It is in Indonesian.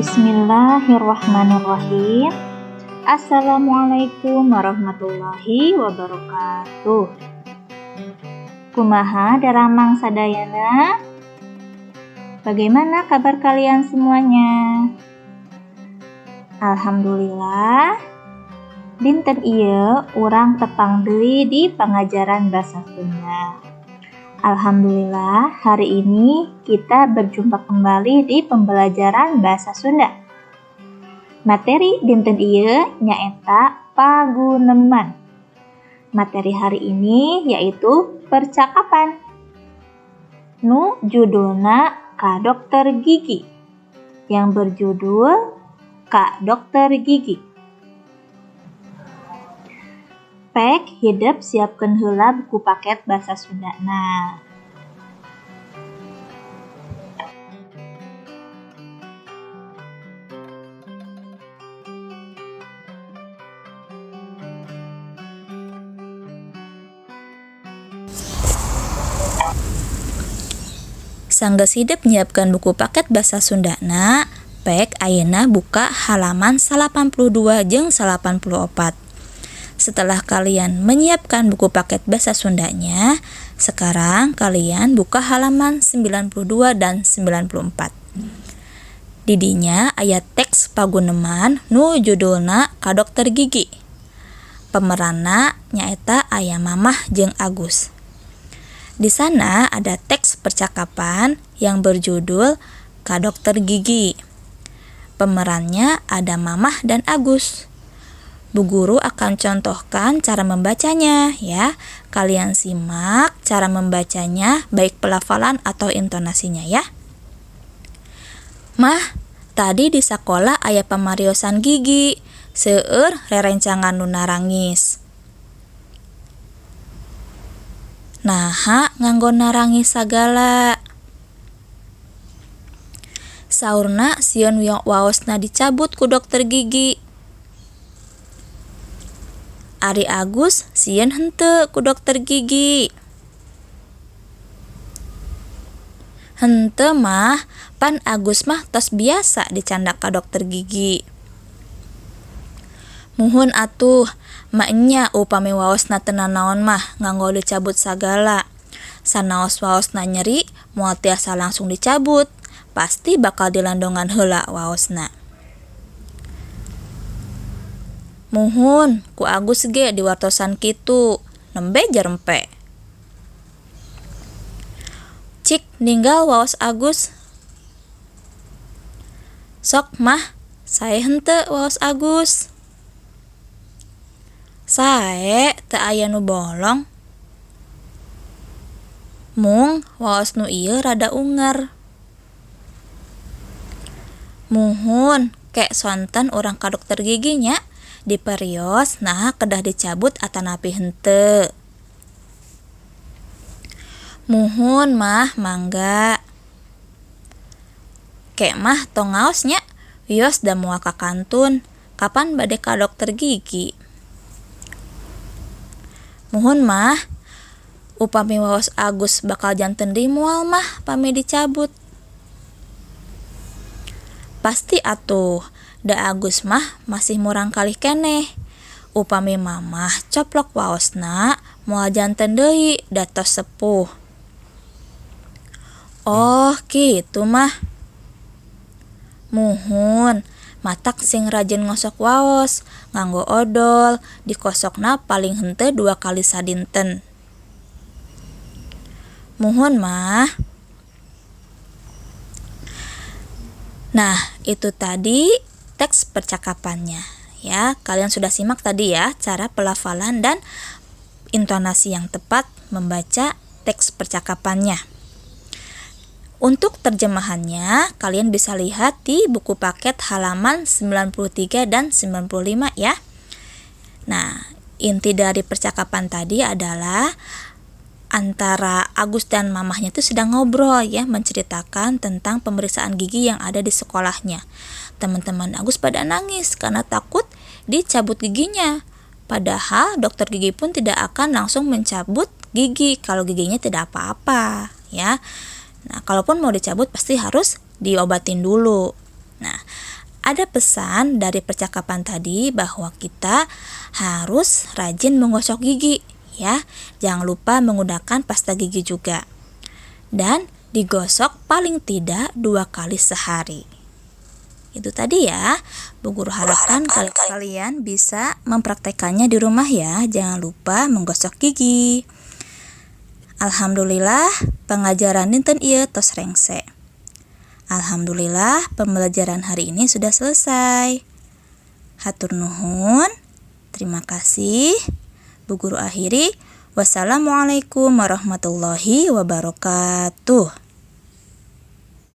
Bismillahirrahmanirrahim. Assalamualaikum warahmatullahi wabarakatuh. Kumaha daramang sadayana? Bagaimana kabar kalian semuanya? Alhamdulillah. Dinten ieu urang tepang deui di pengajaran basa Sunda. Alhamdulillah, hari ini kita berjumpa kembali di pembelajaran bahasa Sunda. Materi dinten ieu nyaeta paguneman. Materi hari ini yaitu percakapan. Nu judulna Ka Dokter Gigi. Yang berjudul Ka Dokter Gigi. Pek hidup siapkeun heula buku paket basa Sundana. Sanggeus hidup nyiapkeun buku paket basa Sundana, pek ayeuna buka halaman 82 jeung 84. Setelah kalian menyiapkan buku paket bahasa Sundanya, sekarang kalian buka halaman 92 dan 94. Didinya aya teks paguneman nu judulna Ka Dokter Gigi. Pemeranna nyaeta aya Mamah jeung Agus. Di sana ada teks percakapan yang berjudul Ka Dokter Gigi. Pemerannya ada Mamah dan Agus. Bu Guru akan contohkan cara membacanya ya. Kalian simak cara membacanya baik pelafalan atau intonasinya ya. Mah, tadi di sekolah aya pamariosan gigi. Seueur rerencangan nu narangis. Naha nganggo narangis sagala. Saurna sieun waosna dicabut ku dokter gigi. Ari Agus sieun henteu ku dokter gigi. Henteu mah, pan Agus mah tos biasa dicandak ka dokter gigi. Muhun atuh, maknya upami waosna teu nanaon mah nganggo dicabut sagala. Sanaos waosna nyeri, moal tiasa langsung dicabut, pasti bakal dilandongan heula waosna. Muhun ku Agus ge diwartosan kitu, nembe jerempe. Cik ninggal waos Agus. Sok mah, sae henteu waos Agus. Sae teu aya nu bolong. Mung waos nu ieu rada unger. Muhun kek sonten urang ka dokter gigi nya. Diperios nah kedah dicabut atanapi henteu. Muhun mah mangga. Kek mah tong ngaos nya, wios da moal ka kantun. Kapan bade ka dokter gigi? Muhun mah, upami waos Agus bakal janten deui moal mah pami dicabut. Pasti atuh, da Agus mah masih murang kalih keneh. Upami Mamah coplok waosna moal janten deui da tos sepuh. Oh, kitu mah. Muhun, matak sing rajin ngosok waos, nganggo odol, dikosokna paling henteu 2 kali sadinten. Muhun mah. Nah, itu tadi teks percakapannya ya. Kalian sudah simak tadi ya cara pelafalan dan intonasi yang tepat membaca teks percakapannya. Untuk terjemahannya kalian bisa lihat di buku paket halaman 93 dan 95 ya. Nah, inti dari percakapan tadi adalah antara Agus dan mamahnya itu sedang ngobrol ya, menceritakan tentang pemeriksaan gigi yang ada di sekolahnya. Teman-teman Agus pada nangis karena takut dicabut giginya. Padahal dokter gigi pun tidak akan langsung mencabut gigi kalau giginya tidak apa-apa ya. Nah, kalaupun mau dicabut pasti harus diobatin dulu. Nah, ada pesan dari percakapan tadi bahwa kita harus rajin menggosok gigi ya. Jangan lupa menggunakan pasta gigi juga. Dan digosok paling tidak 2 kali sehari. Itu tadi ya. Bu Guru harapkan kalian bisa mempraktekannya di rumah ya. Jangan lupa menggosok gigi. Alhamdulillah pengajaran dinten ieu tos rengse. Alhamdulillah pembelajaran hari ini sudah selesai. Hatur nuhun. Terima kasih. Bu Guru akhiri. Wassalamualaikum warahmatullahi wabarakatuh.